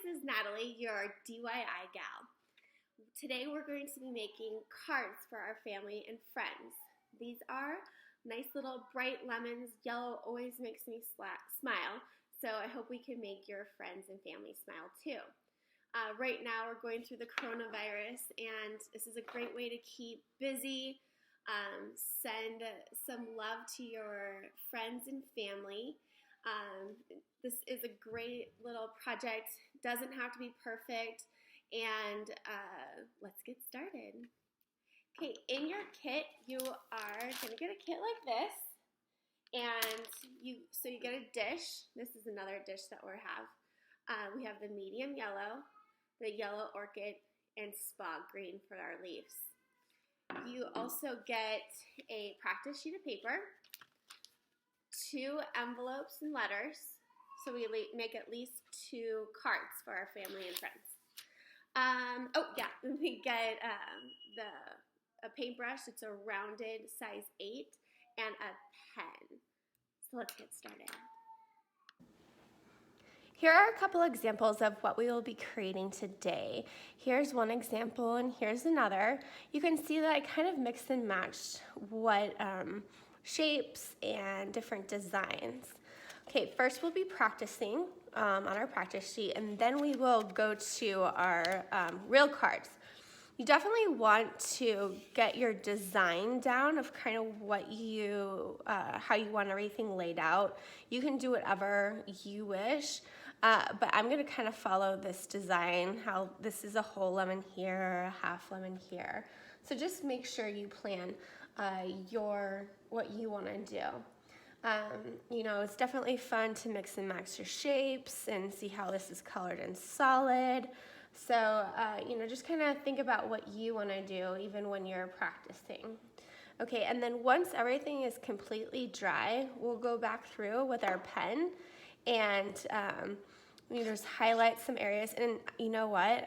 this is Natalie, your DIY gal. Today we're going to be making cards for our family and friends. These are nice little bright lemons. Yellow always makes me smile, so I hope we can make your friends and family smile too. Right now we're going through the coronavirus, and this is a great way to keep busy, send some love to your friends and family. This is a great little project, doesn't have to be perfect, and let's get started. Okay, in your kit you are going to get a kit like this, and you get a dish. This is another dish that we have. We have the medium yellow, the yellow orchid, and spa green for our leaves. You also get a practice sheet of paper, 2 envelopes and letters, so we make at least 2 cards for our family and friends. We get a paintbrush. It's a rounded size 8, and a pen. So let's get started. Here are a couple examples of what we will be creating today. Here's one example and here's another. You can see that I kind of mixed and matched what shapes and different designs. Okay, first we'll be practicing on our practice sheet, and then we will go to our real cards. You definitely want to get your design down of kind of what you, how you want everything laid out. You can do whatever you wish, but I'm gonna kind of follow this design, how this is a whole lemon here, a half lemon here. So just make sure you plan what you wanna do. You know, it's definitely fun to mix and match your shapes and see how this is colored and solid. So, you know, just kind of think about what you want to do even when you're practicing. Okay, and then once everything is completely dry, we'll go back through with our pen and you just highlight some areas. And you know what?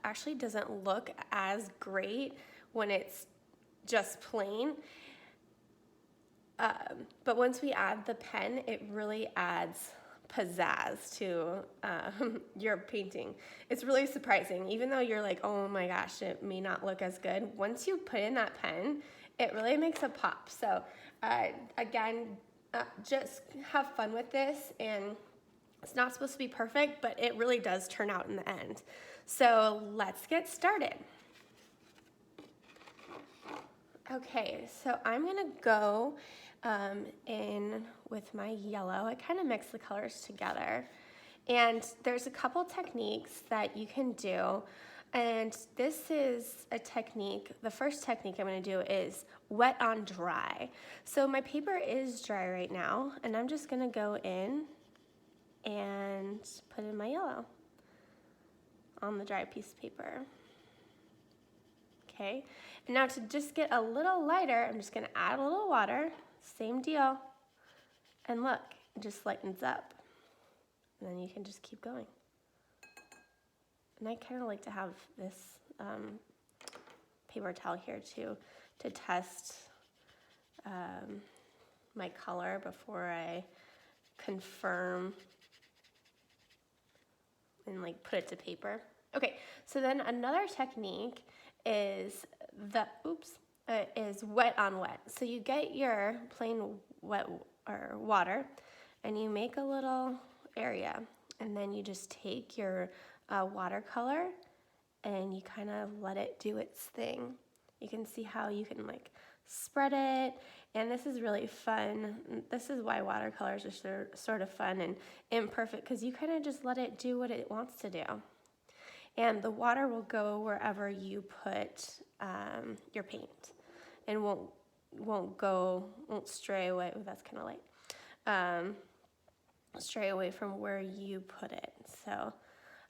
Actually doesn't look as great when it's just plain. But once we add the pen, it really adds pizzazz to your painting. It's really surprising, even though you're like, oh my gosh, it may not look as good. Once you put in that pen, it really makes a pop. So again, just have fun with this, and it's not supposed to be perfect, but it really does turn out in the end. So let's get started. Okay, so I'm gonna go in with my yellow. I kind of mix the colors together. And there's a couple techniques that you can do. And this is a technique, the first technique I'm gonna do is wet on dry. So my paper is dry right now, and I'm just gonna go in and put in my yellow on the dry piece of paper. Okay, and now to just get a little lighter, I'm just gonna add a little water, same deal, and look, it just lightens up. And then you can just keep going. And I kind of like to have this paper towel here too, to test my color before I confirm and like put it to paper. Okay, so then another technique is is wet on wet. So you get your plain wet or water, and you make a little area, and then you just take your watercolor and you kind of let it do its thing. You can see how you can like spread it, and this is really fun. This is why watercolors are sort of fun and imperfect, because you kind of just let it do what it wants to do. And the water will go wherever you put your paint, and won't stray away. Ooh, that's kind of light. Stray away from where you put it. So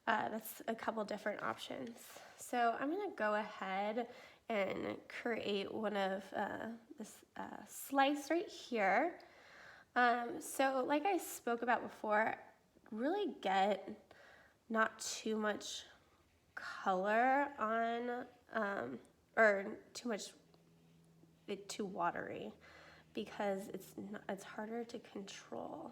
that's a couple different options. So I'm gonna go ahead and create one of this slice right here. So like I spoke about before, really get not too much color on, or too watery, because it's harder to control.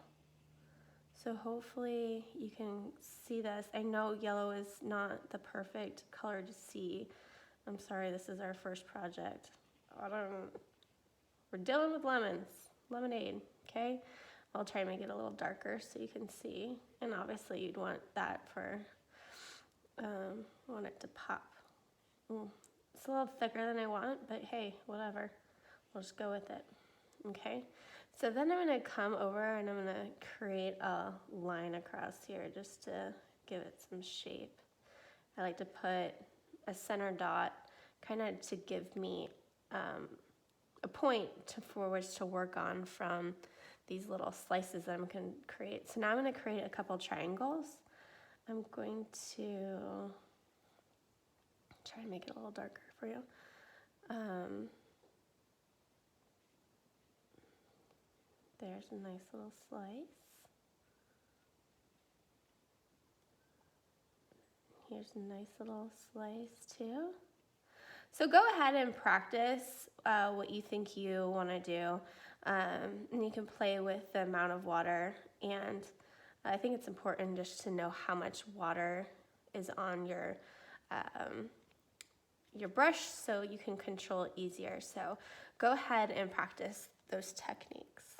So hopefully you can see this. I know yellow is not the perfect color to see. I'm sorry, this is our first project. We're dealing with lemons, lemonade, okay? I'll try to make it a little darker so you can see. And obviously you'd want that for, want it to pop. It's a little thicker than I want, but hey, whatever. We'll just go with it, okay? So then I'm gonna come over and I'm gonna create a line across here just to give it some shape. I like to put a center dot kind of to give me a point for which to work on from these little slices that I'm going to create. So now I'm going to create a couple triangles. I'm going to try to make it a little darker for you. There's a nice little slice. Here's a nice little slice too. So go ahead and practice what you think you want to do. And you can play with the amount of water. And I think it's important just to know how much water is on your brush so you can control it easier. So go ahead and practice those techniques.